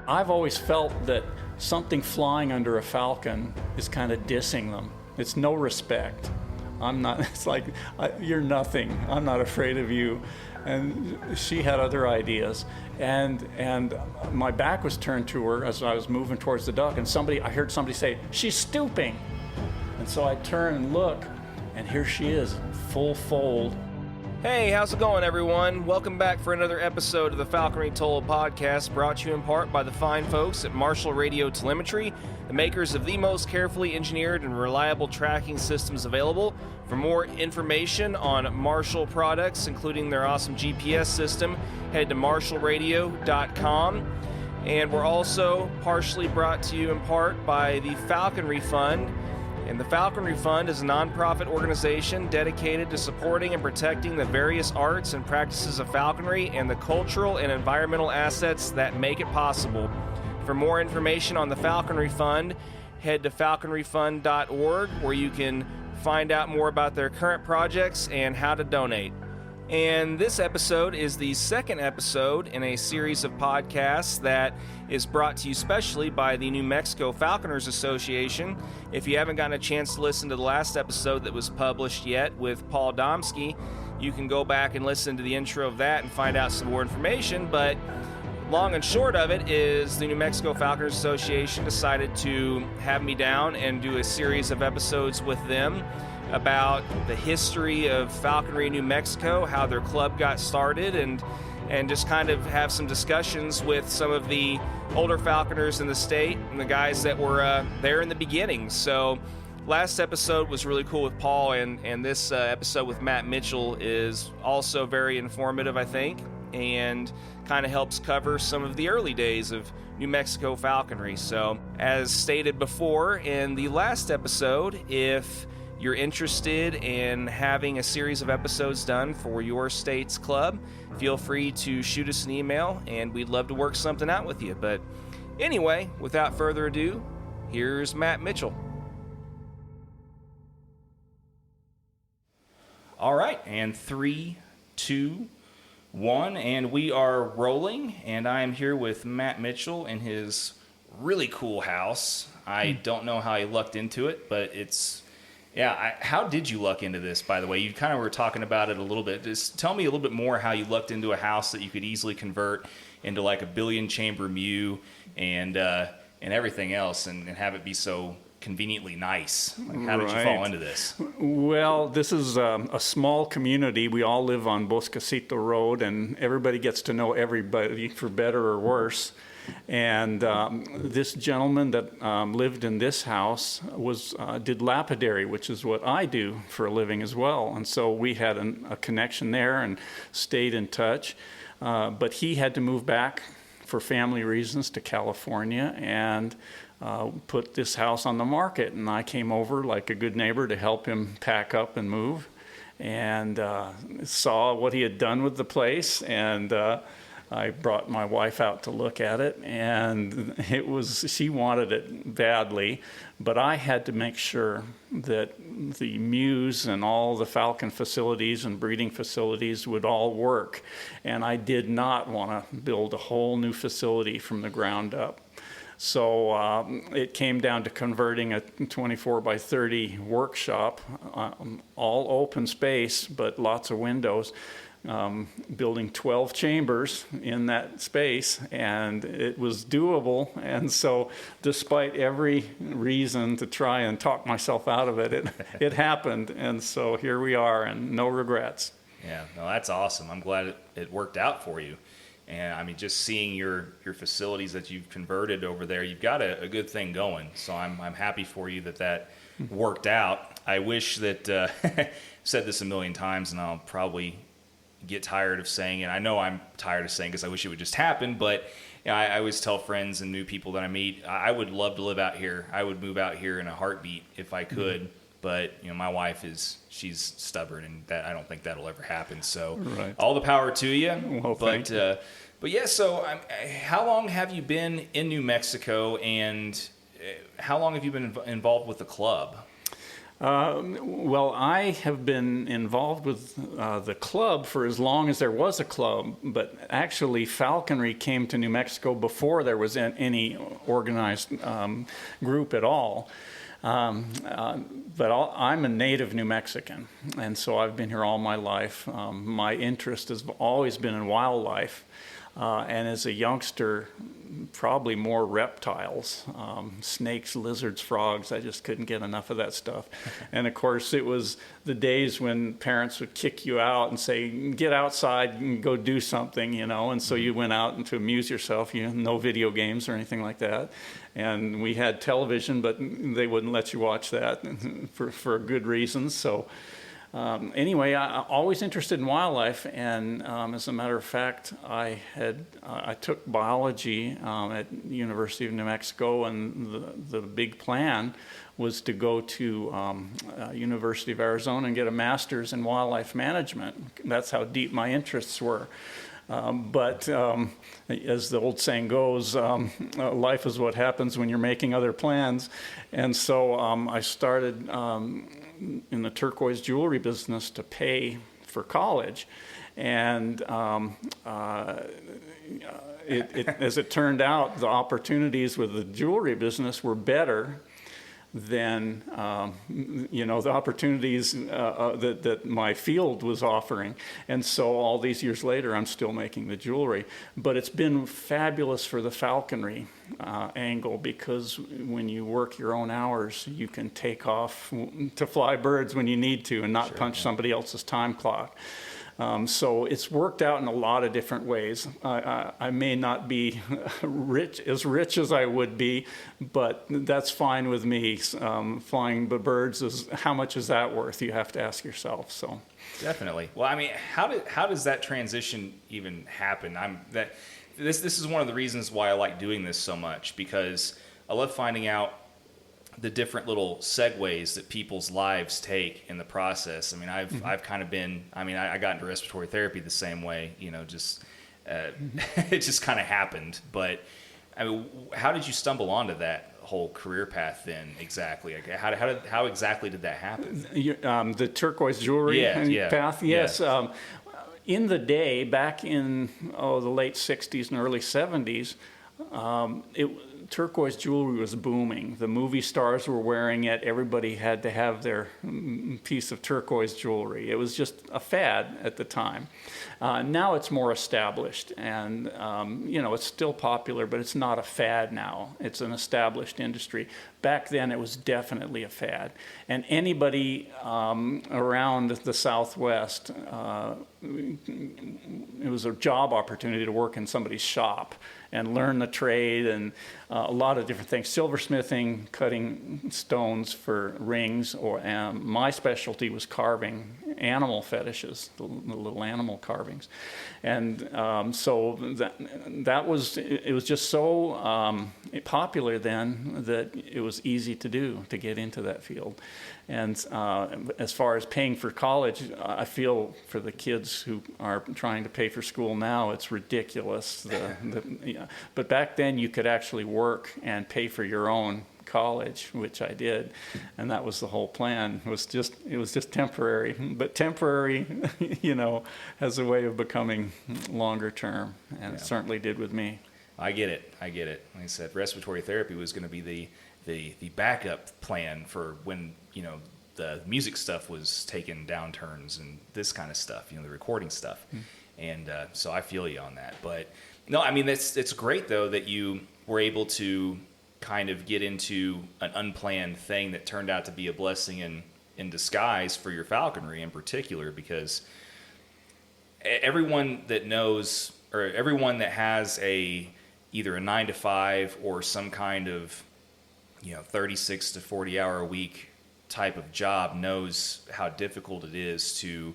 I've always felt that something flying under a falcon is kind of dissing them. It's no respect. I'm not, it's like, you're nothing. I'm not afraid of you. And she had other ideas. And my back was turned to her as I was moving towards the duck, and I heard somebody say, "She's stooping." And so I turn and look, and here she is, full fold. Hey, how's it going, everyone? Welcome back for another episode of the Falconry Told podcast, brought to you in part by the fine folks at Marshall Radio Telemetry, the makers of the most carefully engineered and reliable tracking systems available. For more information on Marshall products, including their awesome GPS system, head to marshallradio.com. And we're also partially brought to you in part by the Falconry Fund. And the Falconry Fund is a nonprofit organization dedicated to supporting and protecting the various arts and practices of falconry and the cultural and environmental assets that make it possible. For more information on the Falconry Fund, head to falconryfund.org, where you can find out more about their current projects and how to donate. And this episode is the second episode in a series of podcasts that is brought to you specially by the New Mexico Falconers Association. If you haven't gotten a chance to listen to the last episode that was published yet with Paul Domsky, you can go back and listen to the intro of that and find out some more information. But long and short of it is the New Mexico Falconers Association decided to have me down and do a series of episodes with them about the history of falconry in New Mexico, how their club got started, and just kind of have some discussions with some of the older falconers in the state and the guys that were there in the beginning. So last episode was really cool with Paul, and this episode with Matt Mitchell is also very informative, I think, and kind of helps cover some of the early days of New Mexico falconry. So as stated before in the last episode, if you're interested in having a series of episodes done for your state's club, feel free to shoot us an email, and we'd love to work something out with you. But anyway, without further ado, here's Matt Mitchell. All right, and 3, 2, 1, and we are rolling, and I am here with Matt Mitchell in his really cool house. I don't know how he lucked into it, but it's... Yeah, how did you luck into this, by the way? You kind of were talking about it a little bit. Just tell me a little bit more how you lucked into a house that you could easily convert into like a billion-chamber mew and everything else and have it be so conveniently nice. Like, how did you fall into this? Well, this is a small community. We all live on Bosquecito Road, and everybody gets to know everybody for better or worse. And this gentleman that lived in this house did lapidary, which is what I do for a living as well. And so we had a connection there and stayed in touch. But he had to move back for family reasons to California and put this house on the market. And I came over like a good neighbor to help him pack up and move, and saw what he had done with the place, and I brought my wife out to look at it, and she wanted it badly, but I had to make sure that the mews and all the falcon facilities and breeding facilities would all work. And I did not want to build a whole new facility from the ground up. So it came down to converting a 24 by 30 workshop, all open space, but lots of windows. Building 12 chambers in that space, and it was doable. And so despite every reason to try and talk myself out of it, it happened. And so here we are, and no regrets. Yeah, no, that's awesome. I'm glad it worked out for you. And I mean, just seeing your facilities that you've converted over there, you've got a good thing going. So I'm happy for you that worked out. I wish that I've said this a million times, and I'll probably get tired of saying it. I know I'm tired of saying because I wish it would just happen, but you know, I always tell friends and new people that I meet, I would love to live out here. I would move out here in a heartbeat if I could. Mm-hmm. But you know, my wife she's stubborn, and that I don't think that'll ever happen. So all the power to you. Well, thank you. But yeah, so how long have you been in New Mexico, and how long have you been involved with the club? Well, I have been involved with the club for as long as there was a club, but actually falconry came to New Mexico before there was any organized group at all. But I'm a native New Mexican, and so I've been here all my life. My interest has always been in wildlife, and as a youngster, probably more reptiles, snakes, lizards, frogs. I just couldn't get enough of that stuff. And of course, it was the days when parents would kick you out and say, get outside and go do something, and so you went out and to amuse yourself, no video games or anything like that. And we had television, but they wouldn't let you watch that for good reasons. So anyway, I'm always interested in wildlife, and as a matter of fact, I took biology at the University of New Mexico, and the big plan was to go to University of Arizona and get a master's in wildlife management. That's how deep my interests were. But as the old saying goes, life is what happens when you're making other plans. And so I started in the turquoise jewelry business to pay for college. And as it turned out, the opportunities with the jewelry business were better than the opportunities that my field was offering. And so all these years later, I'm still making the jewelry. But it's been fabulous for the falconry angle, because when you work your own hours, you can take off to fly birds when you need to and not punch somebody else's time clock. So it's worked out in a lot of different ways. I may not be rich as I would be, but that's fine with me. Flying the birds, how much is that worth? You have to ask yourself. So definitely. Well, I mean, how does that transition even happen? This is one of the reasons why I like doing this so much, because I love finding out the different little segues that people's lives take in the process. I mean, I've kind of been, I got into respiratory therapy the same way, just it just kind of happened. But I mean, how did you stumble onto that whole career path then exactly? Like, how exactly did that happen? The turquoise jewelry path? Yes. Yeah. In the day, back in the late 60s and early 70s, turquoise jewelry was booming. The movie stars were wearing it. Everybody had to have their piece of turquoise jewelry. It was just a fad at the time. Now it's more established, and it's still popular, but it's not a fad now. It's an established industry. Back then, it was definitely a fad. And anybody around the Southwest, it was a job opportunity to work in somebody's shop and learn the trade and a lot of different things. Silversmithing, cutting stones for rings, or my specialty was carving animal fetishes, the little animal carvings. And so that was, it was just so popular then that it was easy to do, to get into that field. And as far as paying for college, I feel for the kids who are trying to pay for school now, it's ridiculous. But back then you could actually work and pay for your own college, which I did, and that was the whole plan. It was just temporary, but temporary, has a way of becoming longer term, and it certainly did with me. I get it. Like I said, respiratory therapy was going to be the backup plan for when the music stuff was taking downturns and this kind of stuff, the recording stuff. And so I feel you on that. But no, I mean, it's great though that you were able to kind of get into an unplanned thing that turned out to be a blessing in disguise for your falconry in particular, because everyone that knows, or everyone that has either a 9-to-5 or some kind of 36 to 40 hour a week type of job knows how difficult it is to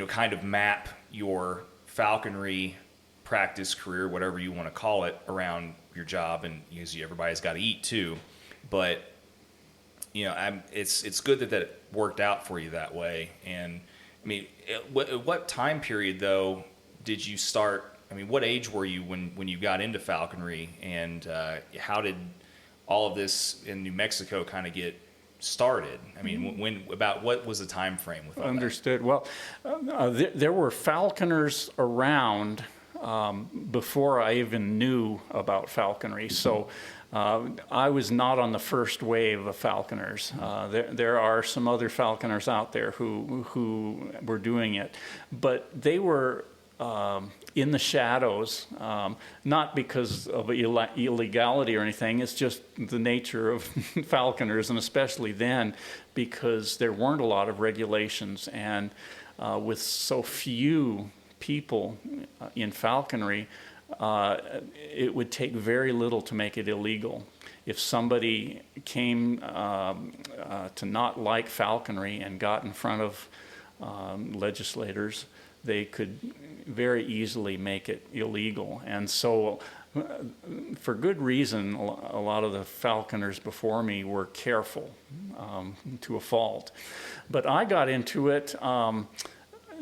kind of map your falconry practice career, whatever you want to call it, around your job. And usually everybody's got to eat too, but it's good that worked out for you that way. And I mean, what time period though did you start? I mean, what age were you when you got into falconry, and how did all of this in New Mexico kind of get started? I mean, what was the time frame with all Understood. Well, there were falconers around before I even knew about falconry. So I was not on the first wave of falconers. There are some other falconers out there who were doing it, but they were in the shadows, not because of illegality or anything. It's just the nature of falconers, and especially then, because there weren't a lot of regulations, and with so few people in falconry, it would take very little to make it illegal. If somebody came to not like falconry and got in front of legislators, they could very easily make it illegal. And so, for good reason, a lot of the falconers before me were careful to a fault. But I got into it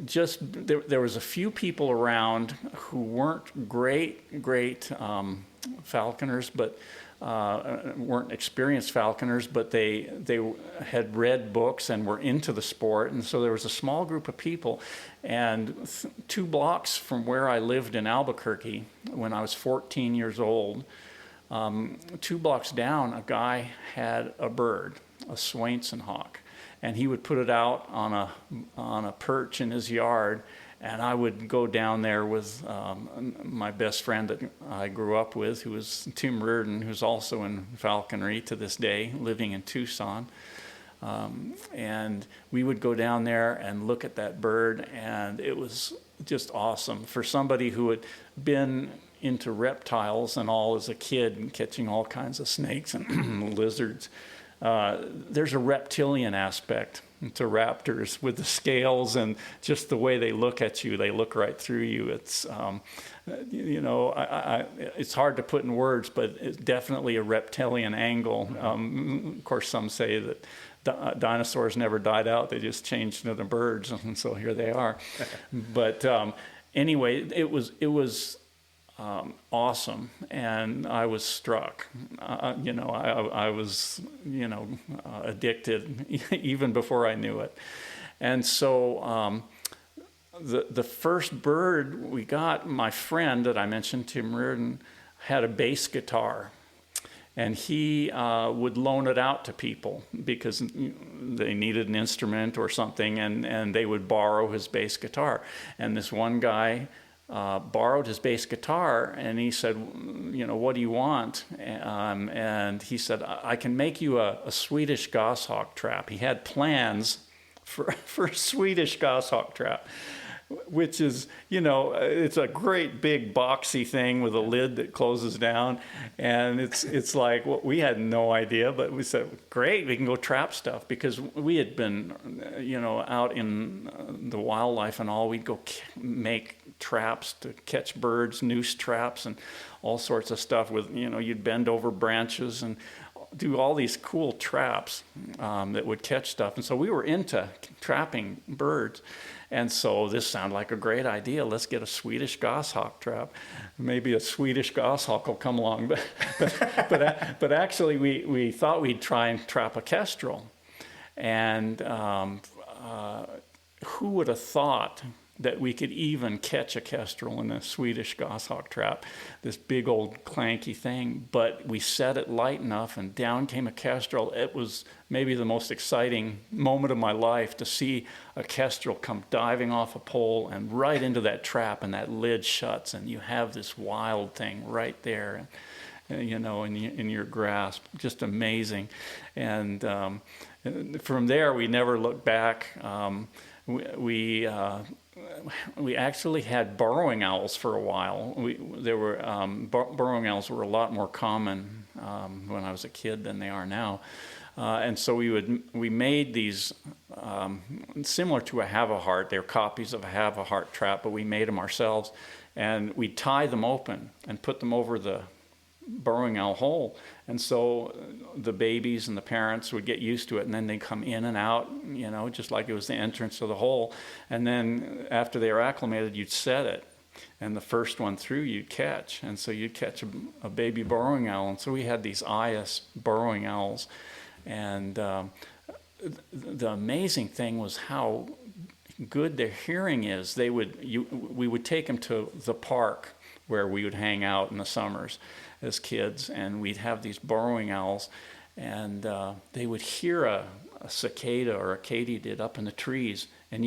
there was a few people around who weren't great falconers, but weren't experienced falconers, but they had read books and were into the sport. And so there was a small group of people. And 2 blocks from where I lived in Albuquerque, when I was 14 years old, 2 blocks down, a guy had a bird, a Swainson hawk. And he would put it out on a perch in his yard, and I would go down there with my best friend that I grew up with, who was Tim Reardon, who's also in falconry to this day, living in Tucson. And we would go down there and look at that bird, and it was just awesome. For somebody who had been into reptiles and all as a kid, and catching all kinds of snakes and lizards, there's a reptilian aspect to raptors with the scales and just the way they look at you. They look right through you. It's, it's hard to put in words, but it's definitely a reptilian angle. Of course, some say that dinosaurs never died out. They just changed into birds, and so here they are. But anyway, it was awesome, and I was struck. I was addicted even before I knew it. And so the first bird we got, my friend that I mentioned, Tim Reardon, had a bass guitar, and he would loan it out to people because they needed an instrument or something, and they would borrow his bass guitar. And this one guy borrowed his bass guitar, and he said, what do you want? And he said, I can make you a Swedish goshawk trap. He had plans for a Swedish goshawk trap, which is, it's a great big boxy thing with a lid that closes down. And it's like, well, we had no idea, but we said, great, we can go trap stuff, because we had been, out in the wildlife and all. We'd go make traps to catch birds, noose traps, and all sorts of stuff with, you'd bend over branches and do all these cool traps that would catch stuff. And so we were into trapping birds. And so this sounded like a great idea. Let's get a Swedish goshawk trap. Maybe a Swedish goshawk will come along. But actually, we thought we'd try and trap a kestrel. And who would have thought that we could even catch a kestrel in a Swedish goshawk trap, this big old clanky thing. But we set it light enough, and down came a kestrel. It was maybe the most exciting moment of my life to see a kestrel come diving off a pole and right into that trap, and that lid shuts, and you have this wild thing right there, in your grasp. Just amazing. And from there, we never looked back. We actually had burrowing owls for a while. Burrowing owls were a lot more common when I was a kid than they are now, and so we made these similar to a have-a-heart. They're copies of a have-a-heart trap, but we made them ourselves, and we tie them open and put them over the burrowing owl hole. And so the babies and the parents would get used to it, and then they'd come in and out, just like it was the entrance to the hole. And then after they were acclimated, you'd set it, and the first one through you'd catch. And so you'd catch a baby burrowing owl. And so we had these Ias burrowing owls, And the amazing thing was how good their hearing is. We would take them to the park where we would hang out in the summers as kids, and we'd have these burrowing owls, and they would hear a cicada or a katydid up in the trees, and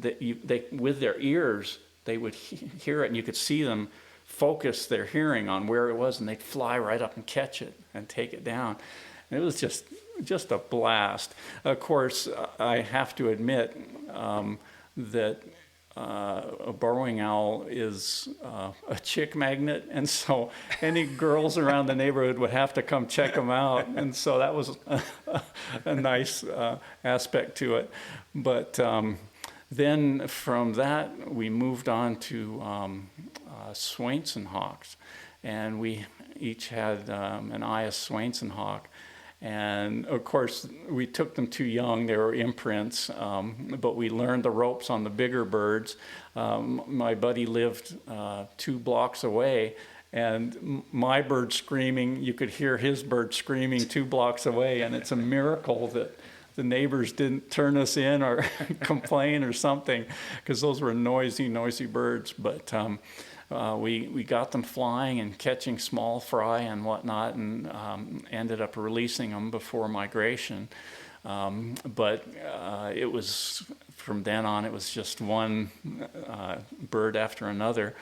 they with their ears they would hear it, and you could see them focus their hearing on where it was, and they'd fly right up and catch it and take it down. And it was just a blast. Of course, I have to admit that a burrowing owl is a chick magnet, and so any girls around the neighborhood would have to come check them out, and so that was a nice aspect to it. But then from that, we moved on to Swainson hawks, and we each had an Aya Swainson hawk. And of course, we took them too young. They were imprints, but we learned the ropes on the bigger birds. My buddy lived 2 blocks away, and my bird screaming, you could hear his bird screaming 2 blocks away, and it's a miracle that the neighbors didn't turn us in or complain or something, because those were noisy birds. But we got them flying and catching small fry and whatnot, and ended up releasing them before migration. But it was, from then on, it was just one bird after another.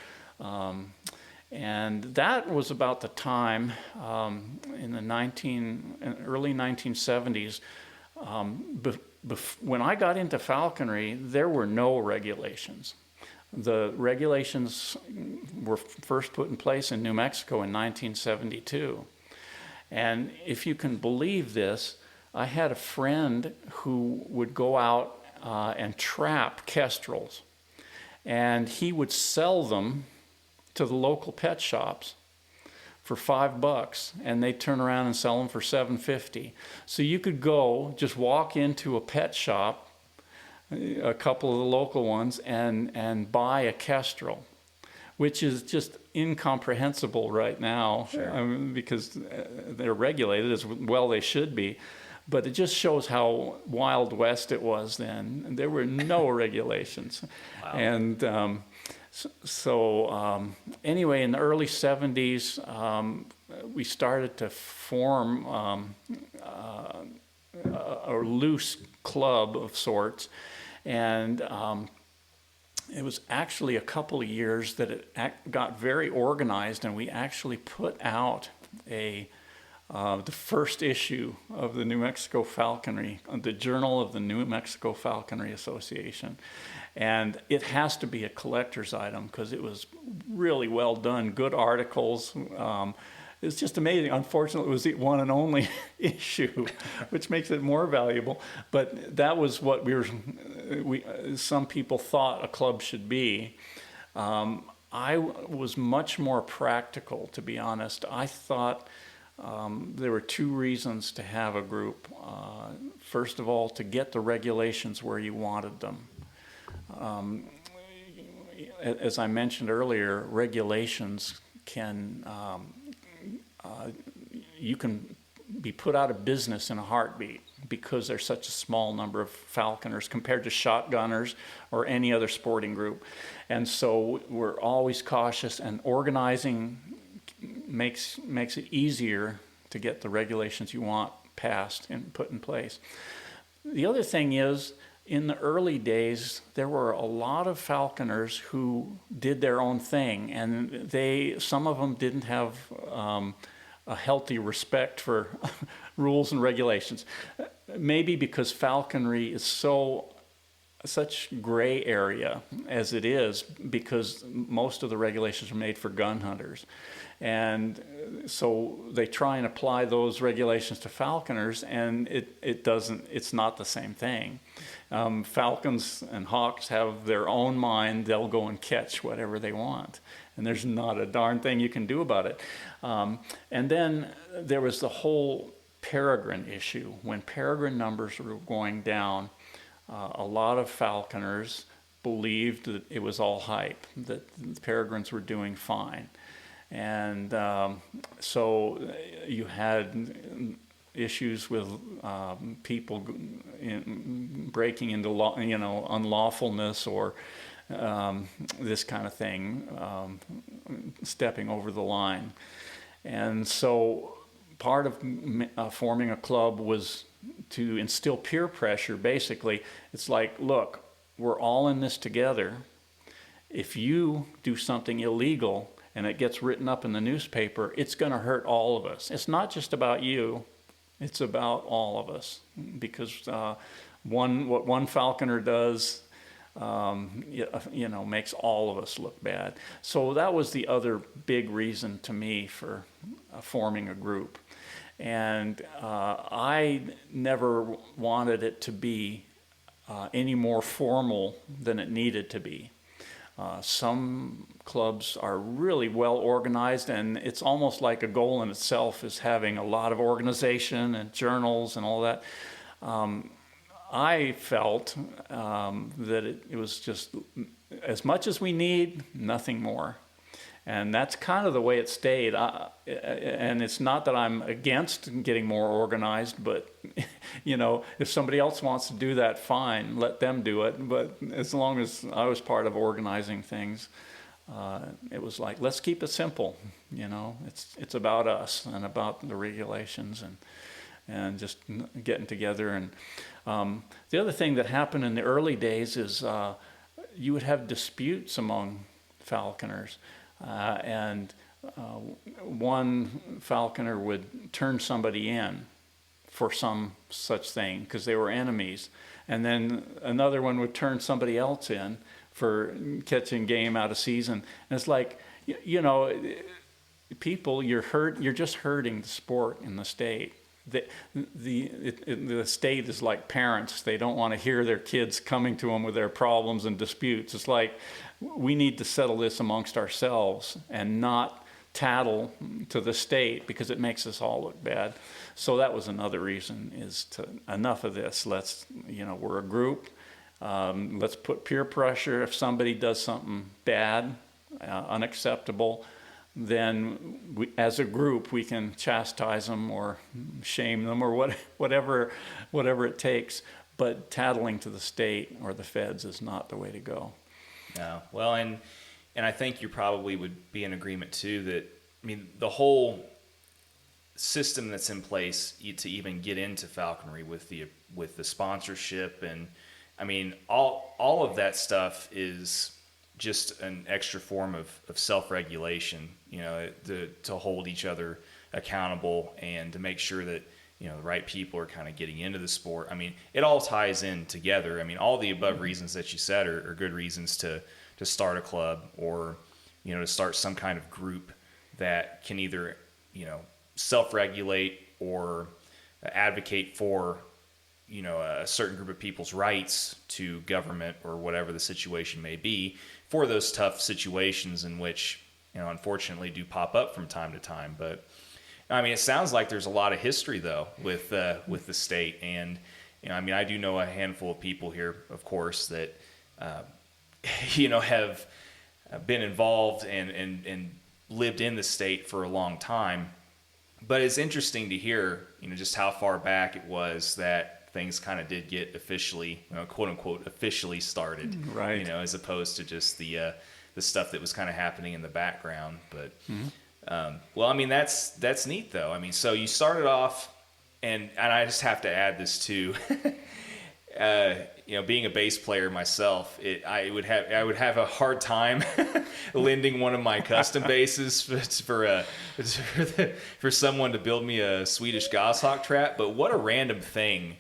And that was about the time in the early 1970s. When I got into falconry, there were no regulations. The regulations were first put in place in New Mexico in 1972. And if you can believe this, I had a friend who would go out and trap kestrels. And he would sell them to the local pet shops for $5, and they'd turn around and sell them for $7.50. So you could go, just walk into a pet shop, a couple of the local ones, and buy a kestrel, which is just incomprehensible right now. Sure. Because they're regulated as well they should be. But it just shows how Wild West it was then. There were no regulations. Wow. And anyway, in the early 70s, we started to form a loose club of sorts. And it was actually a couple of years that it got very organized, and we actually put out the first issue of the New Mexico Falconry, the Journal of the New Mexico Falconry Association. And it has to be a collector's item because it was really well done, good articles. It's just amazing. Unfortunately, it was the one and only issue, which makes it more valuable. But that was what some people thought a club should be. I was much more practical, to be honest. I thought there were 2 reasons to have a group. First of all, to get the regulations where you wanted them. As I mentioned earlier, regulations can you can be put out of business in a heartbeat because there's such a small number of falconers compared to shotgunners or any other sporting group. And so we're always cautious, and organizing makes it easier to get the regulations you want passed and put in place. The other thing is, in the early days, there were a lot of falconers who did their own thing, and some of them didn't have a healthy respect for rules and regulations. Maybe because falconry is such gray area as it is, because most of the regulations are made for gun hunters. And so they try and apply those regulations to falconers, and it's not the same thing. Falcons and hawks have their own mind. They'll go and catch whatever they want, and there's not a darn thing you can do about it. And then there was the whole peregrine issue. When peregrine numbers were going down, a lot of falconers believed that it was all hype, that the peregrines were doing fine. And so you had issues with people breaking into unlawfulness or this kind of thing, stepping over the line. And so part of forming a club was to instill peer pressure. Basically, it's like, look, we're all in this together. If you do something illegal and it gets written up in the newspaper, it's going to hurt all of us. It's not just about you, it's about all of us. Because what one falconer does, makes all of us look bad. So that was the other big reason to me for forming a group. And I never wanted it to be any more formal than it needed to be. Some clubs are really well organized, and it's almost like a goal in itself is having a lot of organization and journals and all that. I felt that it was just as much as we need, nothing more. And that's kind of the way it stayed. And it's not that I'm against getting more organized, but if somebody else wants to do that, fine, let them do it. But as long as I was part of organizing things, it was like, let's keep it simple. It's about us and about the regulations and just getting together. And the other thing that happened in the early days is you would have disputes among falconers. And one falconer would turn somebody in for some such thing because they were enemies. And then another one would turn somebody else in for catching game out of season. And it's like, people, you're just hurting the sport in the state. The state is like parents. They don't want to hear their kids coming to them with their problems and disputes. It's like, we need to settle this amongst ourselves and not tattle to the state because it makes us all look bad. So that was another reason, is to enough of this. Let's, we're a group. Let's put peer pressure. If somebody does something bad, unacceptable, then as a group we can chastise them or shame them or whatever it takes. But tattling to the state or the feds is not the way to go. No. Well, and I think you probably would be in agreement too that, the whole system that's in place to even get into falconry with the sponsorship and all of that stuff is just an extra form of self-regulation, to hold each other accountable and to make sure that the right people are kind of getting into the sport. It all ties in together. All the above reasons that you said are good reasons to start a club or, to start some kind of group that can either, self-regulate or advocate for, a certain group of people's rights to government or whatever the situation may be for those tough situations in which, unfortunately do pop up from time to time. But it sounds like there's a lot of history though with the state, and I do know a handful of people here, of course, that have been involved and lived in the state for a long time. But it's interesting to hear, just how far back it was that things kind of did get officially, quote unquote, officially started, right? As opposed to just the stuff that was kind of happening in the background. But that's neat though. So you started off, and I just have to add this too. Being a bass player myself, I would have a hard time lending one of my custom basses for someone to build me a Swedish goshawk trap. But what a random thing!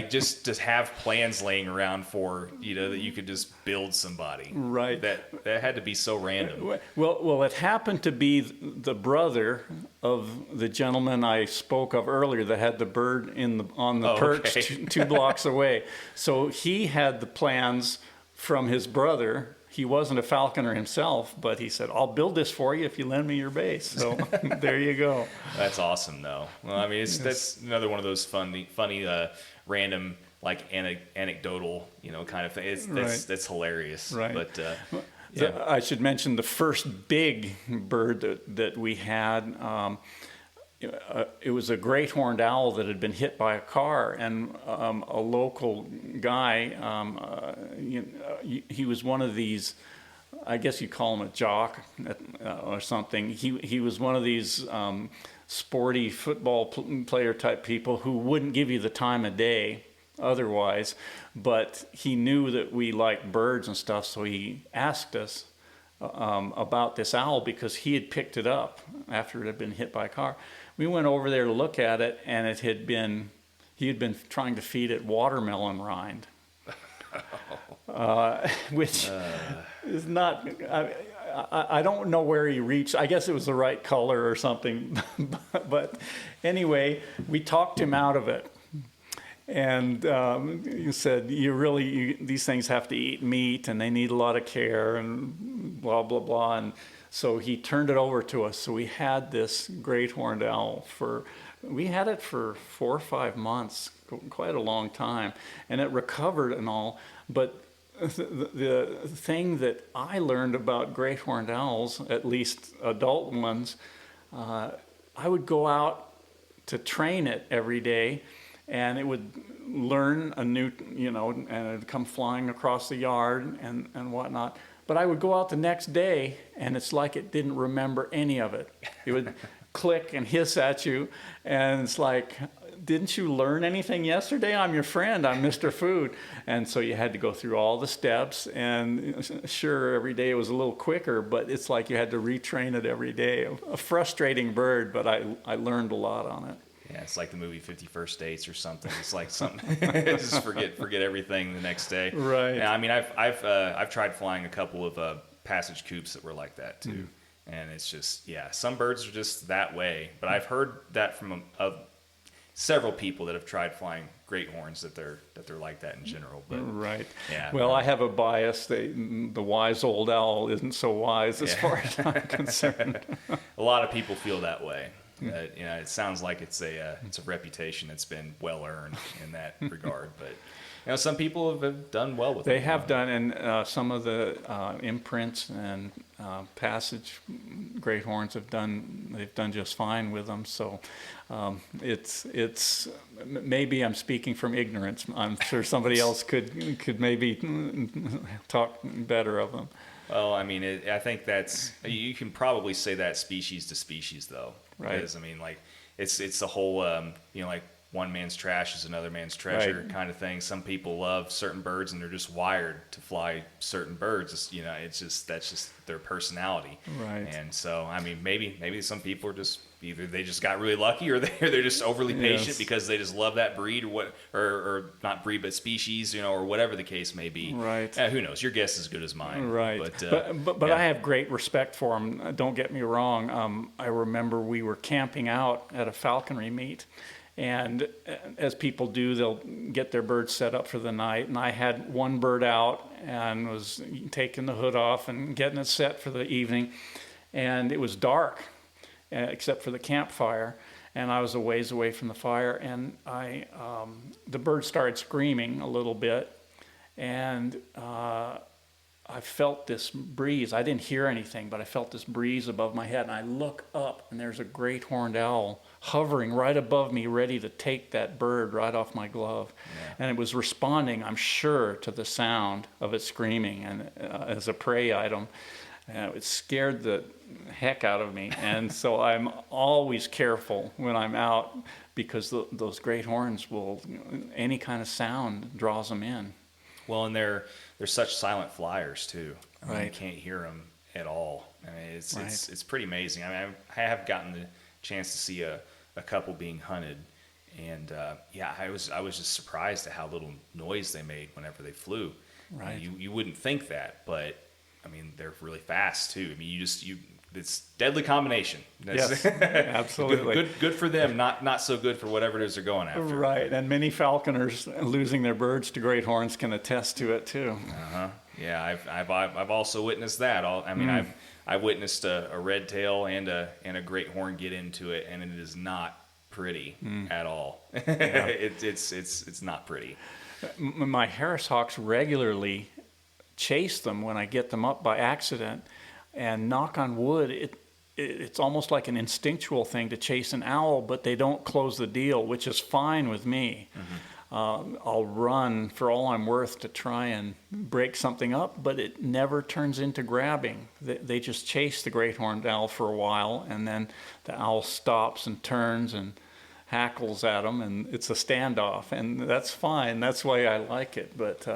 Just to have plans laying around for, that you could just build somebody. Right. That had to be so random. Well, it happened to be the brother of the gentleman I spoke of earlier that had the bird on the perch okay. two blocks away. So he had the plans from his brother. He wasn't a falconer himself, but he said, "I'll build this for you if you lend me your bass." So there you go. That's awesome, though. Well, that's another one of those funny random, like anecdotal, kind of thing. That's hilarious. Right. But I should mention the first big bird that we had. it was a great horned owl that had been hit by a car, and a local guy, he was one of these, I guess you call him a jock or something. He was one of these sporty football player type people who wouldn't give you the time of day otherwise, but he knew that we liked birds and stuff, so he asked us about this owl because he had picked it up after it had been hit by a car. We went over there to look at it, and he had been trying to feed it watermelon rind, which is not. I don't know where he reached. I guess it was the right color or something, but anyway, we talked him out of it. And you said, these things have to eat meat and they need a lot of care and blah, blah, blah. And so he turned it over to us. So we had this great horned owl we had it for 4 or 5 months, quite a long time. And it recovered and all. But the thing that I learned about great horned owls, at least adult ones, I would go out to train it every day. And it would learn a new, and it'd come flying across the yard and whatnot. But I would go out the next day, and it's like it didn't remember any of it. It would click and hiss at you, and it's like, didn't you learn anything yesterday? I'm your friend. I'm Mr. Food. And so you had to go through all the steps, and sure, every day it was a little quicker, but it's like you had to retrain it every day. A frustrating bird, but I learned a lot on it. Yeah, it's like the movie 50 First Dates or something. It's like something just forget everything the next day. Right. Yeah, I mean, I've tried flying a couple of passage coops that were like that too, and it's just some birds are just that way. But I've heard that from several people that have tried flying great horns that they're like that in general. But right. Yeah. Well, I have a bias. The wise old owl isn't so wise as far as I'm concerned. A lot of people feel that way. It sounds like it's a reputation that's been well earned in that regard. But some people have done well with it. They have done, and some of the imprints and passage great horns they've done just fine with them. So it's maybe I'm speaking from ignorance. I'm sure somebody else could maybe talk better of them. Well, I mean, I think you can probably say that species to species, though. Right. Because, I mean, like, it's the whole, like, one man's trash is another man's treasure kind of thing. Some people love certain birds, and they're just wired to fly certain birds. That's just their personality. Right. And so, I mean, maybe some people are just either they just got really lucky, or they're just overly patient because they just love that breed, or not breed but species, or whatever the case may be. Right. Who knows? Your guess is as good as mine. Right. But I have great respect for them. Don't get me wrong. I remember we were camping out at a falconry meet. And as people do, they'll get their birds set up for the night. And I had one bird out and was taking the hood off and getting it set for the evening. And it was dark, except for the campfire. And I was a ways away from the fire. And the bird started screaming a little bit. And I felt this breeze. I didn't hear anything, but I felt this breeze above my head. And I look up, and there's a great horned owl hovering right above me, ready to take that bird right off my glove. Yeah. And it was responding, I'm sure, to the sound of it screaming, and as a prey item. It scared the heck out of me. And so I'm always careful when I'm out, because those great horns any kind of sound draws them in. Well, and they're such silent flyers too. I mean, right. You can't hear them at all. I mean, it's pretty amazing. I mean, I have gotten the chance to see a couple being hunted, and I was just surprised at how little noise they made whenever they flew. Right. You wouldn't think that, but I mean, they're really fast too. I mean, it's deadly combination. Yes, absolutely. Good for them, not so good for whatever it is they're going after. Right, and many falconers losing their birds to great horns can attest to it too. Yeah, I've also witnessed that. I've witnessed a red tail and a great horn get into it, and it is not pretty at all. Yeah. It's not pretty. My Harris hawks regularly chase them when I get them up by accident, and knock on wood, it's almost like an instinctual thing to chase an owl, but they don't close the deal, which is fine with me. I'll run for all I'm worth to try and break something up, but it never turns into grabbing. They just chase the great horned owl for a while, and then the owl stops and turns and hackles at them, and it's a standoff, and that's fine. That's why I like it, but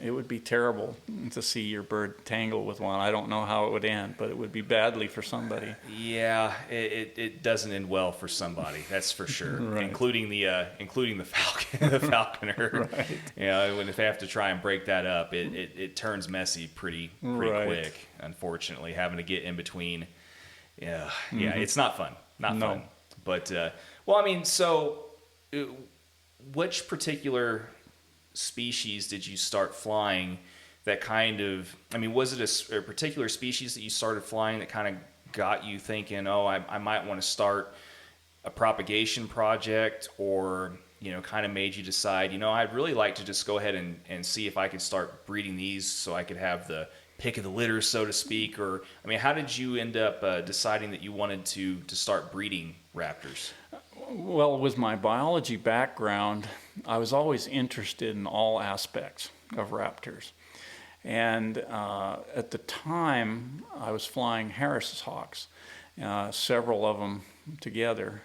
it would be terrible to see your bird tangle with one. I don't know how it would end, but it would be badly for somebody. Yeah, it doesn't end well for somebody, that's for sure. Right. Including the falcon, the falconer. Right. When if they have to try and break that up, it turns messy pretty Right. quick. Unfortunately, having to get in between. Yeah, it's not fun. Not No. fun. But well, I mean, so which particular species did you start flying that kind of, I mean, was it a particular species that you started flying that kind of got you thinking, oh, I might want to start a propagation project, or, kind of made you decide, I'd really like to just go ahead and see if I could start breeding these so I could have the pick of the litter, so to speak? Or, I mean, how did you end up deciding that you wanted to start breeding raptors? Well, with my biology background, I was always interested in all aspects of raptors. And at the time, I was flying Harris's hawks, several of them together.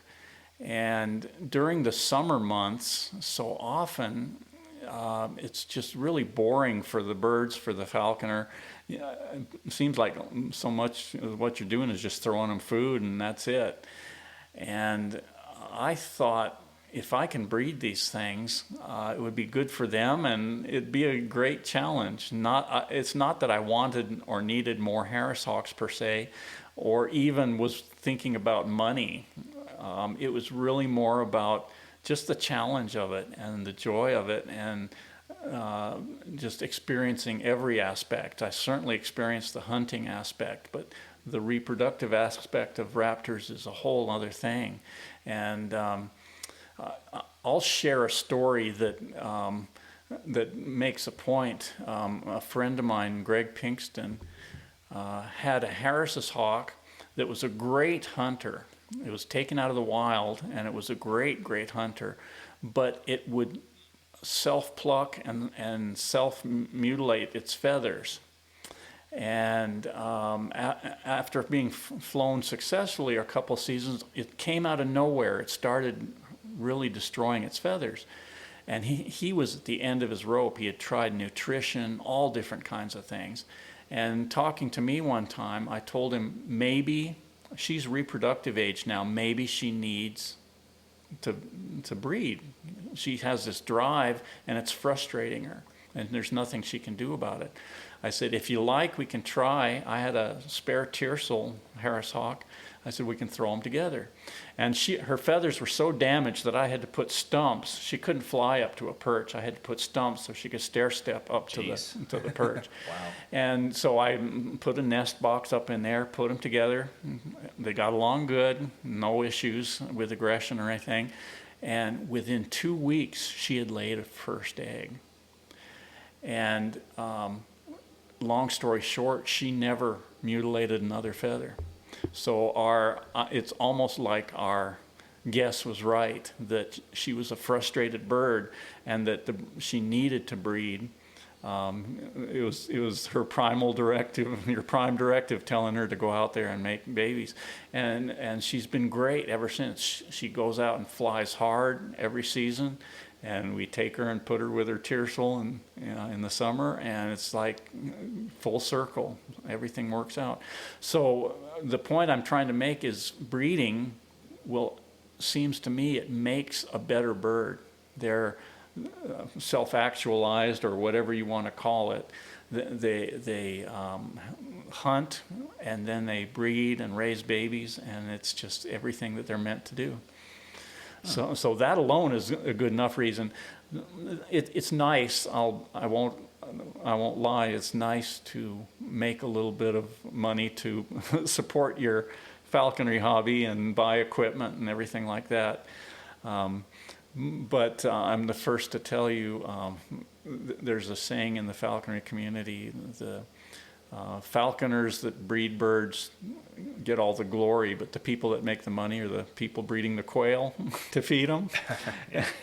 And during the summer months, so often, it's just really boring for the birds, for the falconer. It seems like so much of what you're doing is just throwing them food, and that's it. And I thought, if I can breed these things, it would be good for them, and it'd be a great challenge. It's not that I wanted or needed more Harris hawks per se, or even was thinking about money. It was really more about just the challenge of it and the joy of it, and just experiencing every aspect. I certainly experienced the hunting aspect, but the reproductive aspect of raptors is a whole other thing. And I'll share a story that makes a point. A friend of mine, Greg Pinkston, had a Harris's hawk that was a great hunter. It was taken out of the wild, and it was a great, great hunter, but it would self-pluck and self-mutilate its feathers. And after being flown successfully a couple seasons, it came out of nowhere. It started really destroying its feathers. And he was at the end of his rope. He had tried nutrition, all different kinds of things. And talking to me one time, I told him, maybe she's reproductive age now. Maybe she needs to breed. She has this drive, and it's frustrating her, and there's nothing she can do about it. I said, if you like, we can try. I had a spare tiercel Harris hawk. I said, we can throw them together. And her feathers were so damaged that I had to put stumps. She couldn't fly up to a perch. I had to put stumps so she could stair step up to the perch. Wow. And so I put a nest box up in there, put them together. They got along good, no issues with aggression or anything. And within 2 weeks, she had laid a first egg. And long story short, she never mutilated another feather. So it's almost like our guess was right, that she was a frustrated bird and that she needed to breed. It was her primal directive, your prime directive, telling her to go out there and make babies. And she's been great ever since. She goes out and flies hard every season. And we take her and put her with her tiercel in the summer, and it's like full circle. Everything works out. So the point I'm trying to make is breeding seems to me it makes a better bird. They're self-actualized, or whatever you want to call it. They hunt, and then they breed and raise babies, and it's just everything that they're meant to do. So that alone is a good enough reason. It's nice. I won't lie. It's nice to make a little bit of money to support your falconry hobby and buy equipment and everything like that. But I'm the first to tell you, there's a saying in the falconry community: falconers that breed birds get all the glory, but the people that make the money are the people breeding the quail to feed them.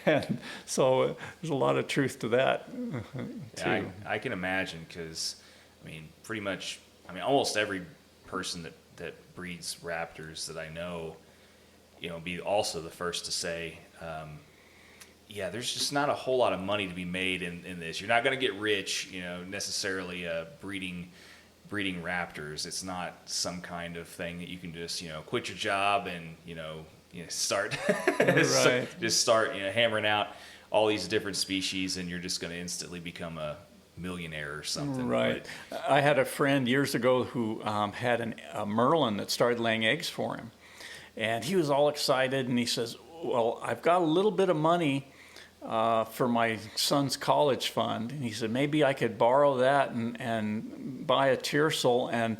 And so there's a lot of truth to that, too. Yeah, I can imagine, because, I mean, pretty much, I mean, almost every person that breeds raptors that I know, you know, be also the first to say, yeah, there's just not a whole lot of money to be made in this. You're not going to get rich, you know, necessarily breeding raptors. It's not some kind of thing that you can just, you know, quit your job and, you know start Right. just start, you know, hammering out all these different species, and you're just going to instantly become a millionaire or something. Right. I had a friend years ago who had a Merlin that started laying eggs for him. And he was all excited, and he says, well, I've got a little bit of money for my son's college fund. And he said, maybe I could borrow that and buy a tiercel, and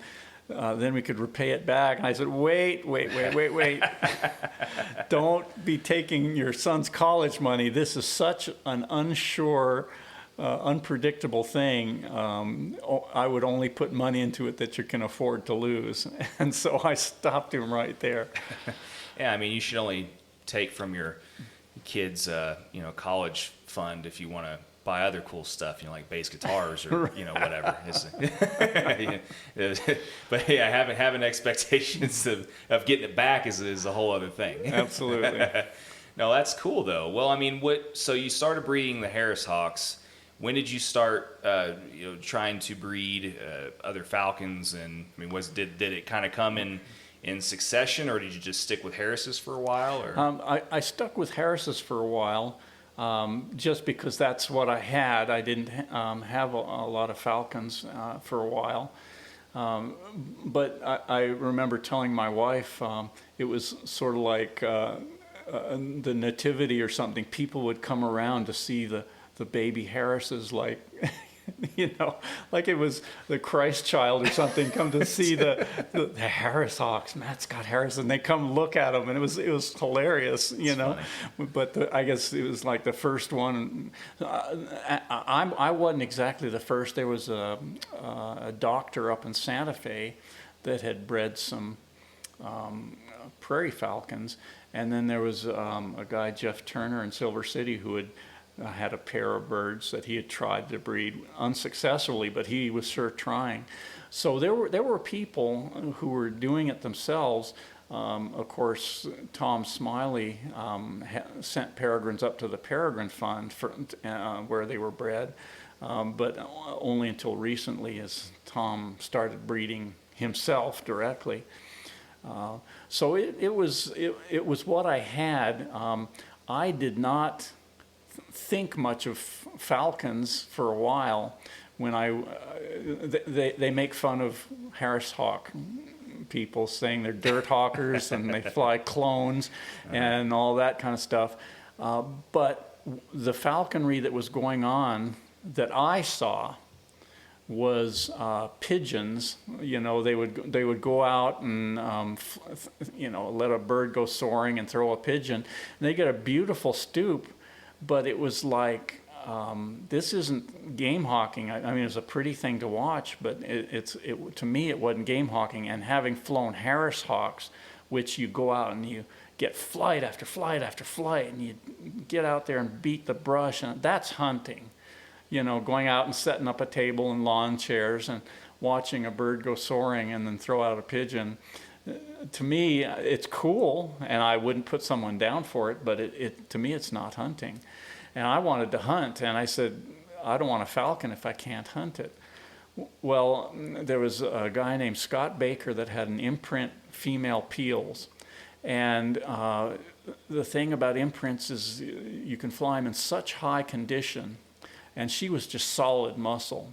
then we could repay it back. And I said, wait. Don't be taking your son's college money. This is such an unsure, unpredictable thing. I would only put money into it that you can afford to lose. And so I stopped him right there. Yeah, I mean, you should only take from your kids' you know, college fund if you want to buy other cool stuff, you know, like bass guitars or you know, whatever. But yeah, having expectations of getting it back is a whole other thing. Absolutely. No, that's cool though. Well, I mean, so you started breeding the Harris Hawks. When did you start, you know, trying to breed other falcons? And I mean, did it kind of come in succession, or did you just stick with Harris's for a while? Or I stuck with Harris's for a while, just because that's what I had. I didn't have a lot of falcons for a while. But I remember telling my wife, it was sort of like the nativity or something. People would come around to see the baby Harrises, like, you know, like it was the Christ child or something, come to see the Harris Hawks. Matt's got Harris, and they come look at them, and it was hilarious, you know. Funny. But I guess it was like the first one. I wasn't exactly the first. There was a doctor up in Santa Fe that had bred some prairie falcons, and then there was a guy, Jeff Turner, in Silver City, who had a pair of birds that he had tried to breed unsuccessfully, but he was sure trying. So there were people who were doing it themselves. Of course, Tom Smiley sent peregrines up to the Peregrine Fund for, where they were bred, but only until recently, as Tom started breeding himself directly. So it was what I had. I did not think much of falcons for a while. When they make fun of Harris Hawk people, saying they're dirt hawkers and they fly clones and all that kind of stuff. But the falconry that was going on that I saw was pigeons. You know, they would go out and you know, let a bird go soaring and throw a pigeon, and they get a beautiful stoop. But it was like, this isn't game hawking. I mean, it was a pretty thing to watch, but to me, it wasn't game hawking. And having flown Harris Hawks, which you go out and you get flight after flight after flight, and you get out there and beat the brush, and that's hunting. You know, going out and setting up a table and lawn chairs and watching a bird go soaring and then throw out a pigeon. To me, it's cool, and I wouldn't put someone down for it, but to me, it's not hunting. And I wanted to hunt, and I said, I don't want a falcon if I can't hunt it. Well, there was a guy named Scott Baker that had an imprint female Peals. And the thing about imprints is you can fly them in such high condition, and she was just solid muscle.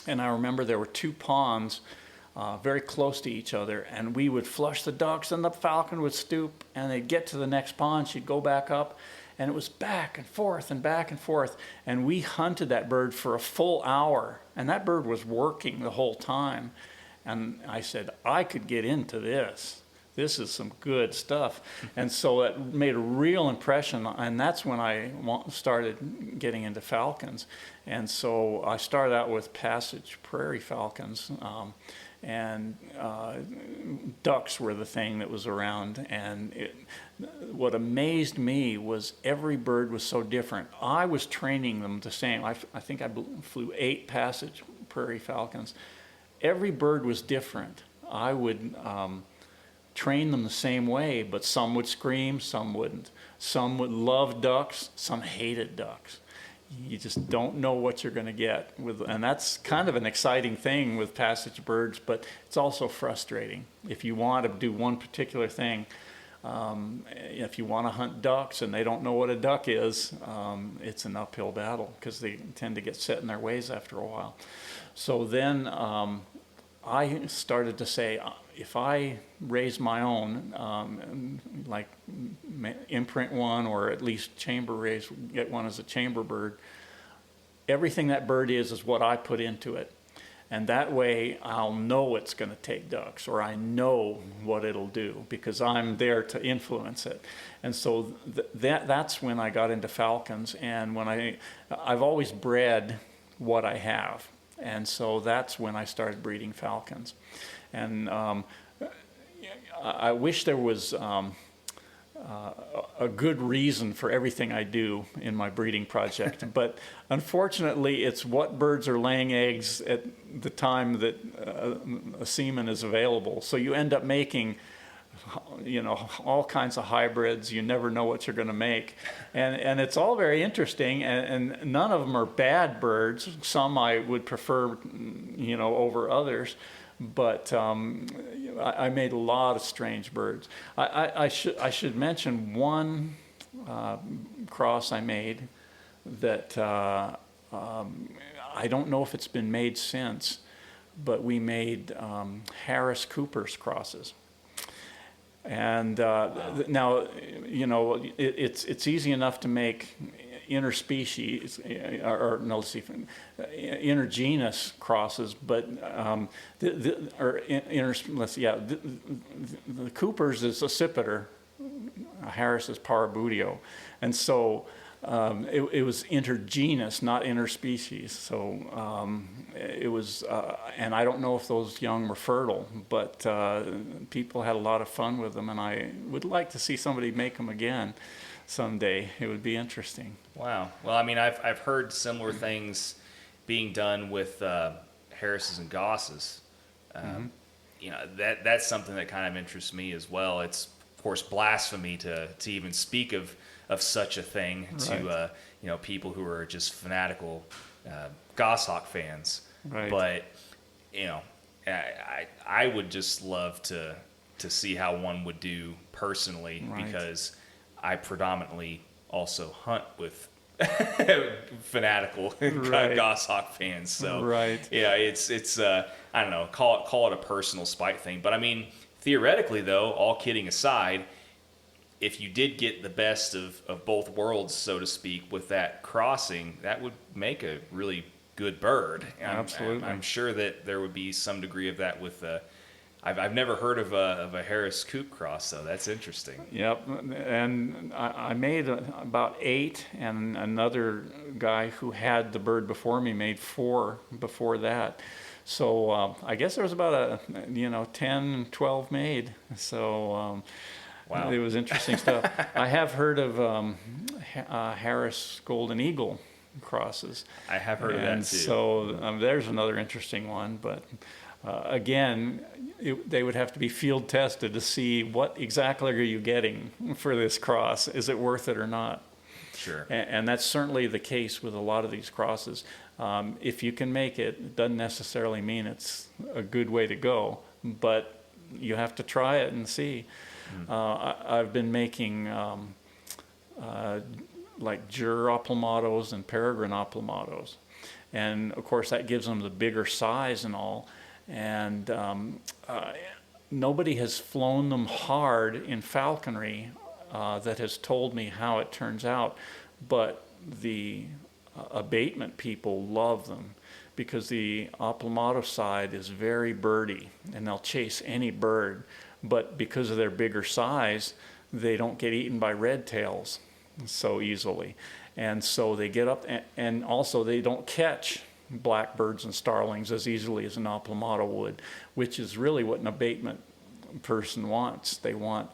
And I remember there were two ponds very close to each other, and we would flush the ducks, and the falcon would stoop, and they'd get to the next pond, she'd go back up, and it was back and forth and back and forth, and we hunted that bird for a full hour, and that bird was working the whole time. And I said, I could get into this. this is some good stuff. And so it made a real impression, and that's when I started getting into falcons. And so I started out with Passage prairie falcons, and ducks were the thing that was around. And what amazed me was every bird was so different. I was training them the same. I think I flew 8 Passage prairie falcons. Every bird was different. I would train them the same way, but some would scream, some wouldn't. Some would love ducks, some hated ducks. You just don't know what you're going to get and that's kind of an exciting thing with Passage birds, but it's also frustrating. If you want to do one particular thing, if you want to hunt ducks and they don't know what a duck is, it's an uphill battle because they tend to get set in their ways after a while. So then I started to say, if I raise my own, like imprint one or at least chamber raise, get one as a chamber bird, everything that bird is what I put into it. And that way I'll know it's going to take ducks, or I know what it'll do because I'm there to influence it. And so that's when I got into falcons. And when I've always bred what I have. And so that's when I started breeding falcons. And I wish there was a good reason for everything I do in my breeding project, but unfortunately it's what birds are laying eggs at the time that a semen is available. So you end up making all kinds of hybrids. You never know what you're going to make, and it's all very interesting, and none of them are bad birds. Some I would prefer over others, but I made a lot of strange birds. I should mention one cross I made that I don't know if it's been made since, but we made Harris Cooper's crosses. And now, it's easy enough to make interspecies, intergenus crosses, but the Cooper's is accipiter, Harris is parabudio, and so it was intergenus, not interspecies. So it was, and I don't know if those young were fertile, but people had a lot of fun with them, and I would like to see somebody make them again someday. It would be interesting. Wow. Well, I mean, I've heard similar things being done with Harris's and Gosses. That's something that kind of interests me as well. It's of course blasphemy to even speak of such a thing to people who are just fanatical Goshawk fans. Right. But I would just love to see how one would do personally, because I predominantly also hunt with fanatical Goshawk fans. So it's I don't know, call it a personal spite thing. But I mean, theoretically though, all kidding aside, if you did get the best of both worlds, so to speak, with that crossing, that would make a really good bird. Absolutely. I'm sure that there would be some degree of that with I've never heard of a Harris Coop cross, though. That's interesting. Yep, and I made about 8, and another guy who had the bird before me made 4 before that. So I guess there was about 10, 12 made. So wow, it was interesting stuff. I have heard of Harris Golden Eagle crosses. I have heard of that too. So there's another interesting one, but again, they would have to be field tested to see what exactly are you getting for this cross. Is it worth it or not? Sure. And that's certainly the case with a lot of these crosses. If you can make it, it doesn't necessarily mean it's a good way to go, but you have to try it and see. I've been making like Jur oplomatos and peregrine oplomatos, and of course that gives them the bigger size and all. And nobody has flown them hard in falconry that has told me how it turns out, but the abatement people love them because the oplomato side is very birdy, and they'll chase any bird. but because of their bigger size, they don't get eaten by red tails so easily. And so they get up, and also they don't catch blackbirds and starlings as easily as an aplomado would, which is really what an abatement person wants. They want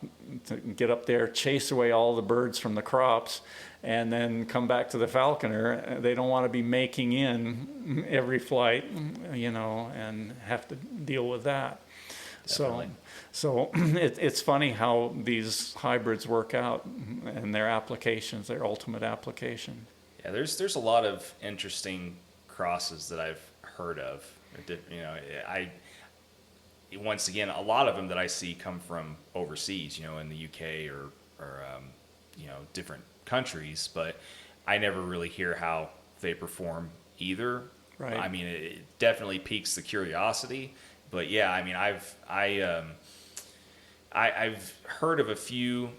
to get up there, chase away all the birds from the crops, and then come back to the falconer. They don't want to be making in every flight, and have to deal with that. Definitely. So it's funny how these hybrids work out and their applications, their ultimate application. Yeah, there's a lot of interesting crosses that I've heard of. Once again, a lot of them that I see come from overseas, in the UK or different countries, but I never really hear how they perform either. Right. I mean, it definitely piques the curiosity, but yeah, I mean, I've heard of a few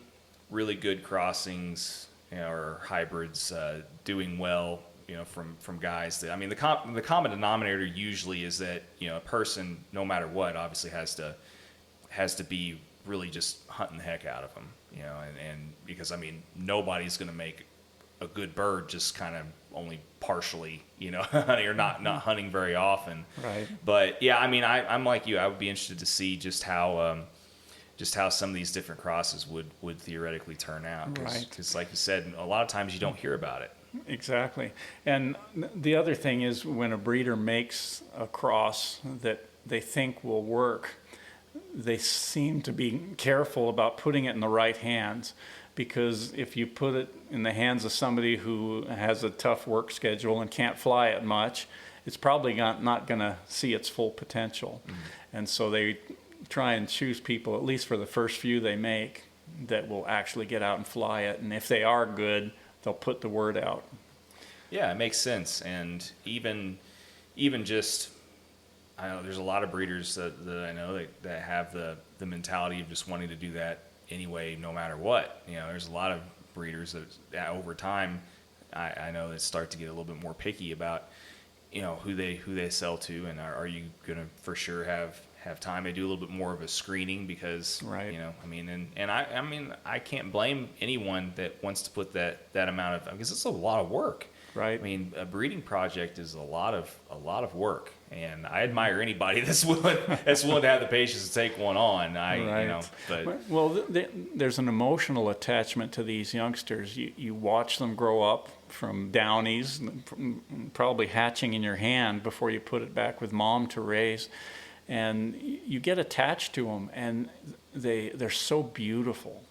really good crossings, or hybrids doing well, from guys that, I mean, the common denominator usually is that, a person, no matter what, obviously has to be really just hunting the heck out of them, and because, I mean, nobody's going to make a good bird just kind of only partially, hunting or not hunting very often. Right. But yeah, I mean, I'm like you. I would be interested to see just how some of these different crosses would theoretically turn out. Right. Because like you said, a lot of times you don't hear about it. Exactly. And the other thing is, when a breeder makes a cross that they think will work, they seem to be careful about putting it in the right hands, because if you put it in the hands of somebody who has a tough work schedule and can't fly it much, it's probably not going to see its full potential. Mm-hmm. And so they try and choose people, at least for the first few they make, that will actually get out and fly it. And if they are good, they'll put the word out. Yeah, it makes sense. And even just, I know there's a lot of breeders that I know that have the mentality of just wanting to do that anyway, no matter what. There's a lot of breeders that over time, I know that start to get a little bit more picky about, who they sell to, and are you going to for sure have time to do a little bit more of a screening, because, right. I mean, and I mean, I can't blame anyone that wants to put that amount of, because it's a lot of work. Right. I mean, a breeding project is a lot of work, and I admire anybody that's willing to have the patience to take one on. Right. But well, there's an emotional attachment to these youngsters. You watch them grow up from downies, probably hatching in your hand before you put it back with mom to raise, and you get attached to them, and they're so beautiful.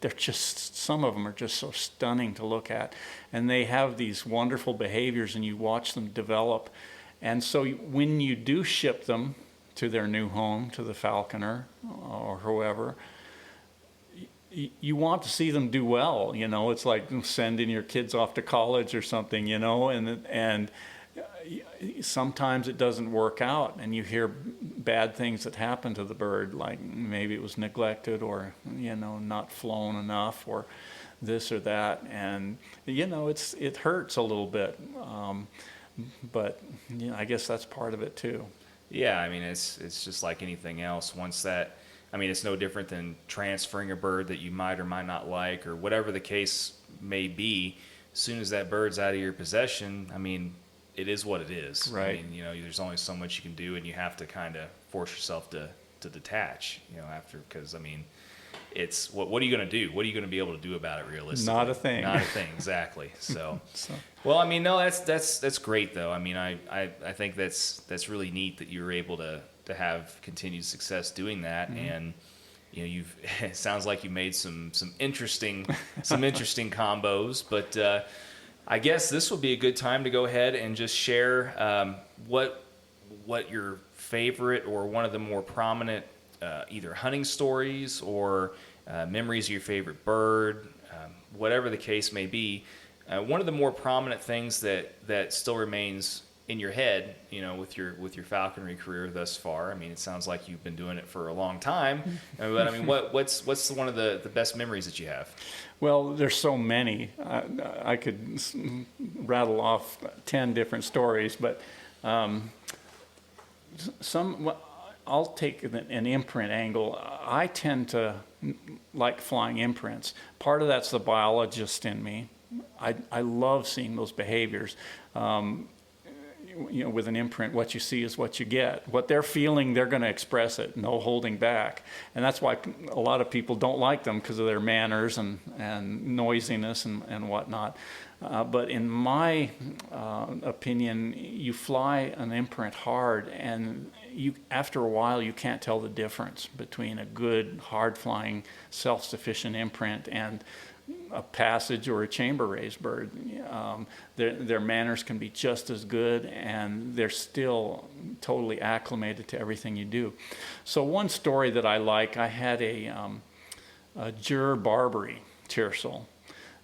They're just, some of them are just so stunning to look at, and they have these wonderful behaviors, and you watch them develop. And so when you do ship them to their new home, to the falconer or whoever, you want to see them do well. It's like sending your kids off to college or something, and sometimes it doesn't work out, and you hear bad things that happen to the bird, like maybe it was neglected, or not flown enough, or this or that, and it hurts a little bit, but I guess that's part of it too. Yeah, I mean, it's just like anything else. It's no different than transferring a bird that you might or might not like, or whatever the case may be. As soon as that bird's out of your possession, I mean, it is what it is. Right. I mean, there's only so much you can do, and you have to kind of force yourself to detach, after, because, I mean, it's, what are you going to do? What are you going to be able to do about it realistically? Not a thing. Not a thing, exactly. So, well, I mean, no, that's great, though. I mean, I think that's really neat that you were able to have continued success doing that. Mm-hmm. And, it sounds like you made some interesting combos, but, I guess this would be a good time to go ahead and just share what your favorite or one of the more prominent either hunting stories or memories of your favorite bird, whatever the case may be. One of the more prominent things that still remains in your head, with your falconry career thus far. I mean, it sounds like you've been doing it for a long time. But I mean, what's one of the best memories that you have? Well, there's so many. I could rattle off 10 different stories, but I'll take an imprint angle. I tend to like flying imprints. Part of that's the biologist in me. I love seeing those behaviors. With an imprint, what you see is what you get. What they're feeling, they're going to express it, no holding back. And that's why a lot of people don't like them, because of their manners and noisiness and whatnot. But in my opinion, you fly an imprint hard, and after a while, you can't tell the difference between a good, hard-flying, self-sufficient imprint and a passage or a chamber-raised bird. Their manners can be just as good, and they're still totally acclimated to everything you do. So one story that I like, I had a Jur Barbary tiercel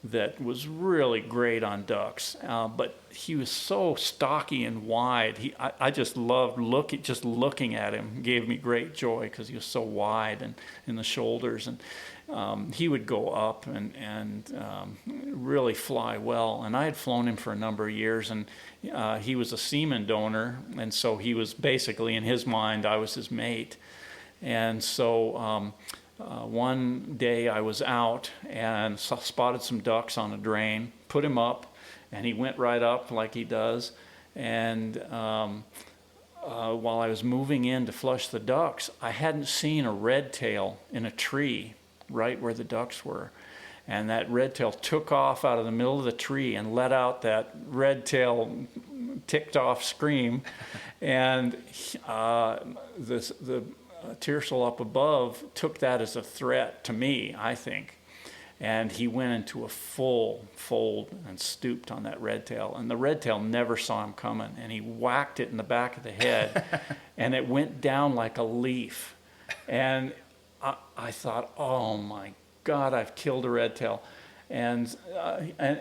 that was really great on ducks, but he was so stocky and wide. I just loved looking at him. Gave me great joy because he was so wide and in the shoulders, and he would go up and really fly well. And I had flown him for a number of years, and he was a semen donor, and so he was basically, in his mind, I was his mate. And so one day I was out and spotted some ducks on a drain, put him up, and he went right up like he does. And while I was moving in to flush the ducks, I hadn't seen a red tail in a tree right where the ducks were. And that red tail took off out of the middle of the tree and let out that red tail ticked off scream. And the tiercel up above took that as a threat to me, I think. And he went into a full fold and stooped on that red tail. And the red tail never saw him coming. And he whacked it in the back of the head, and it went down like a leaf. And I thought, oh my God, I've killed a red tail. And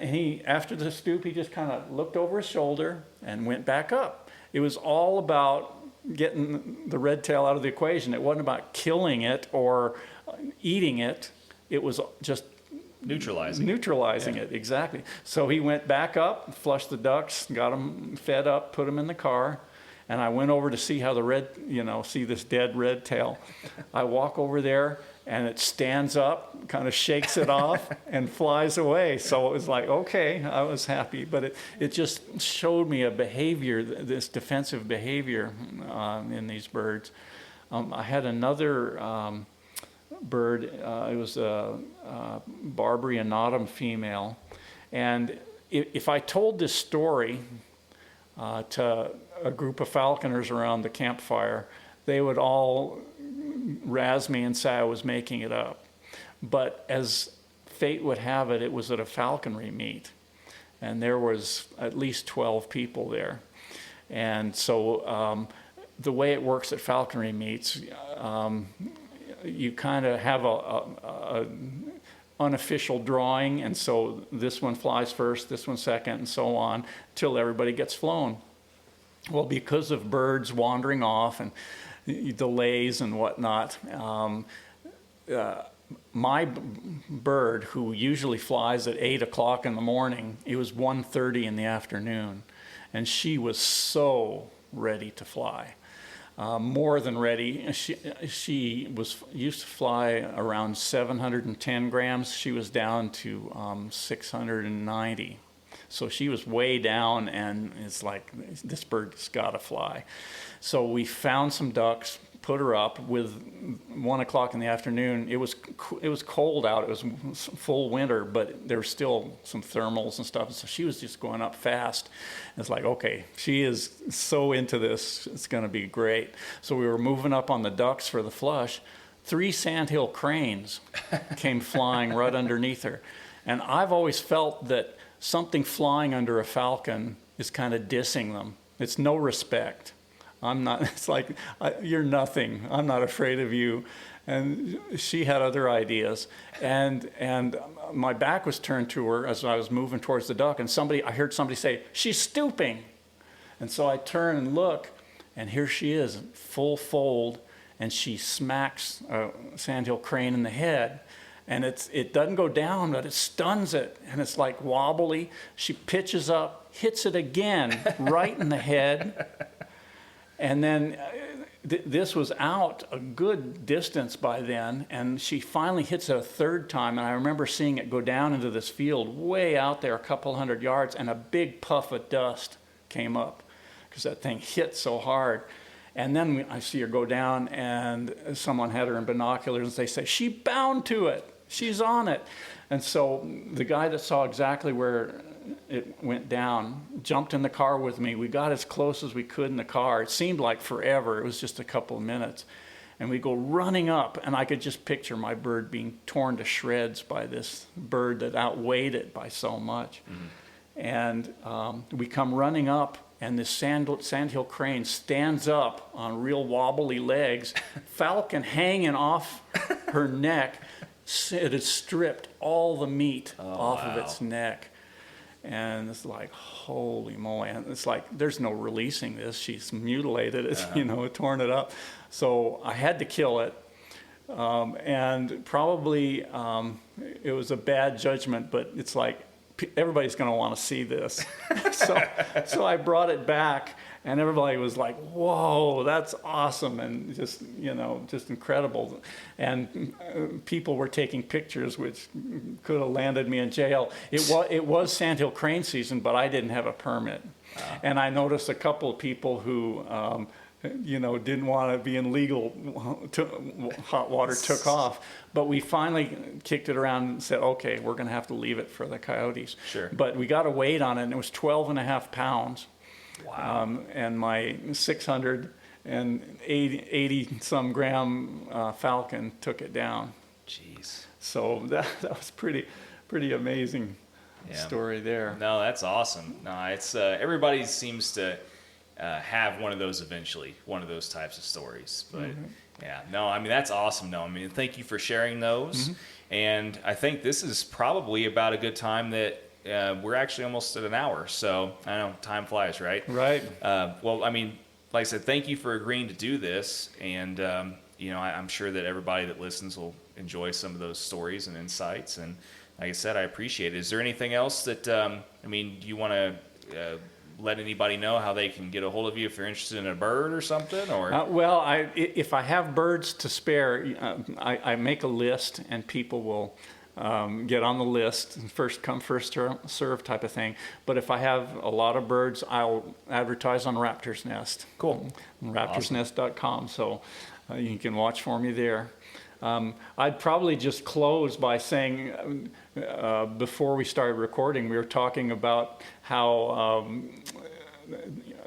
he, after the stoop, he just kind of looked over his shoulder and went back up. It was all about getting the red tail out of the equation. It wasn't about killing it or eating it. It was just neutralizing it, exactly. So he went back up, flushed the ducks, got them fed up, put them in the car, and I went over to see how see this dead red tail. I walk over there, and it stands up, kind of shakes it off, and flies away. So it was like, okay, I was happy. But it just showed me a behavior, this defensive behavior in these birds. I had another bird. It was a Barbary anatom female. And if I told this story to a group of falconers around the campfire, they would all razz me and say I was making it up. But as fate would have it, it was at a falconry meet, and there was at least 12 people there. And so the way it works at falconry meets, you kind of have a unofficial drawing, and so this one flies first, this one second, and so on, till everybody gets flown. Well, because of birds wandering off and delays and whatnot, my bird, who usually flies at 8 o'clock in the morning, it was 1:30 in the afternoon, and she was so ready to fly. More than ready. She used to fly around 710 grams. She was down to 690. So she was way down, and it's like, this bird's got to fly. So we found some ducks, put her up. With 1 o'clock in the afternoon, it was cold out. It was full winter, but there were still some thermals and stuff. So she was just going up fast. It's like, okay, she is so into this. It's going to be great. So we were moving up on the ducks for the flush. 3 sandhill cranes came flying right underneath her. And I've always felt that something flying under a falcon is kind of dissing them. It's no respect. It's like, you're nothing. I'm not afraid of you. And she had other ideas. And my back was turned to her as I was moving towards the duck, and I heard somebody say, "She's stooping." And so I turn and look, and here she is, full fold, and she smacks a sandhill crane in the head. And it doesn't go down, but it stuns it, and it's like wobbly. She pitches up, hits it again, right in the head, and then this was out a good distance by then, and she finally hits it a third time, and I remember seeing it go down into this field way out there, a couple hundred yards, and a big puff of dust came up because that thing hit so hard. And then I see her go down, and someone had her in binoculars, and they say, "She bound to it. She's on it." And so the guy that saw exactly where it went down jumped in the car with me. We got as close as we could in the car. It seemed like forever. It was just a couple of minutes. And we go running up, and I could just picture my bird being torn to shreds by this bird that outweighed it by so much. And we come running up, and this sandhill crane stands up on real wobbly legs, falcon hanging off her neck. It had stripped all the meat off of its neck. And it's like, holy moly. And it's like, there's no releasing this. She's mutilated it, torn it up. So I had to kill it. And probably it was a bad judgment, but it's like, everybody's going to want to see this. So I brought it back, and everybody was like, whoa, that's awesome, and just incredible. And people were taking pictures, which could have landed me in jail. It was sandhill crane season, but I didn't have a permit. And I noticed a couple of people who didn't want to be in legal hot water took off. But we finally kicked it around and said, okay, we're going to have to leave it for the coyotes. Sure. But we got a weight on it, and it was 12.5 pounds. Wow. And my 680 some gram falcon took it down. Jeez. So that was pretty amazing story there. No, that's awesome. No, it's everybody seems to have one of those eventually, one of those types of stories. But that's awesome. No, I mean, thank you for sharing those. And I think this is probably about a good time that we're actually almost at an hour. So I know time flies, right? Right. Well, I mean, like I said, thank you for agreeing to do this. And, I'm sure that everybody that listens will enjoy some of those stories and insights. And like I said, I appreciate it. Is there anything else that, do you want to let anybody know how they can get a hold of you if they're interested in a bird or something? Or if I have birds to spare, I make a list, and people will get on the list, first come, first serve type of thing. But if I have a lot of birds, I'll advertise on Raptor's Nest. Cool. raptorsnest.com, so you can watch for me there. I'd probably just close by saying, before we started recording, we were talking about how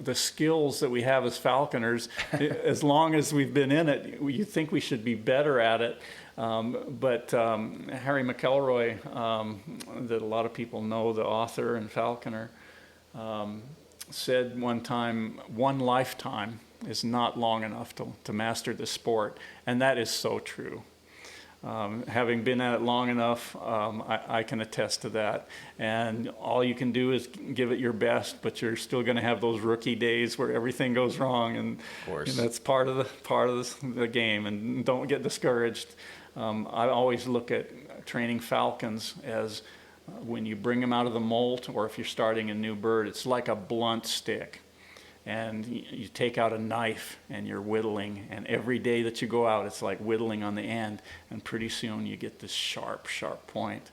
the skills that we have as falconers, as long as we've been in it, you think we should be better at it. But Harry McElroy, that a lot of people know, the author and falconer, said one time, one lifetime is not long enough to master the sport. And that is so true. Having been at it long enough, I can attest to that. And all you can do is give it your best, but you're still going to have those rookie days where everything goes wrong, and that's part of the game. And don't get discouraged. I always look at training falcons as when you bring them out of the molt, or if you're starting a new bird, it's like a blunt stick. And you take out a knife and you're whittling, and every day that you go out, it's like whittling on the end, and pretty soon you get this sharp point.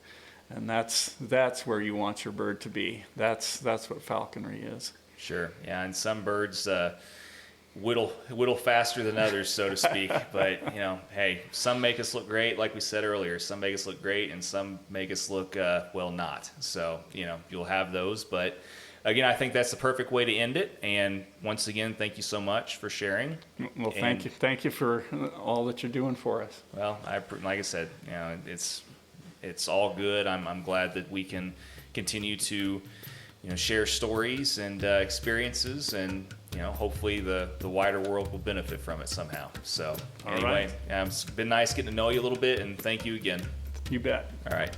And that's where you want your bird to be. That's what falconry is. Sure. Yeah, and some birds whittle faster than others, so to speak. But hey, some make us look great, like we said earlier. Some make us look great, and some make us look not. So you'll have those, but. Again, I think that's the perfect way to end it. And once again, thank you so much for sharing. Well, thank you. Thank you for all that you're doing for us. Well, like I said, it's all good. I'm glad that we can continue to, share stories and experiences, and hopefully the wider world will benefit from it somehow. So anyway, it's been nice getting to know you a little bit, and thank you again. You bet. All right.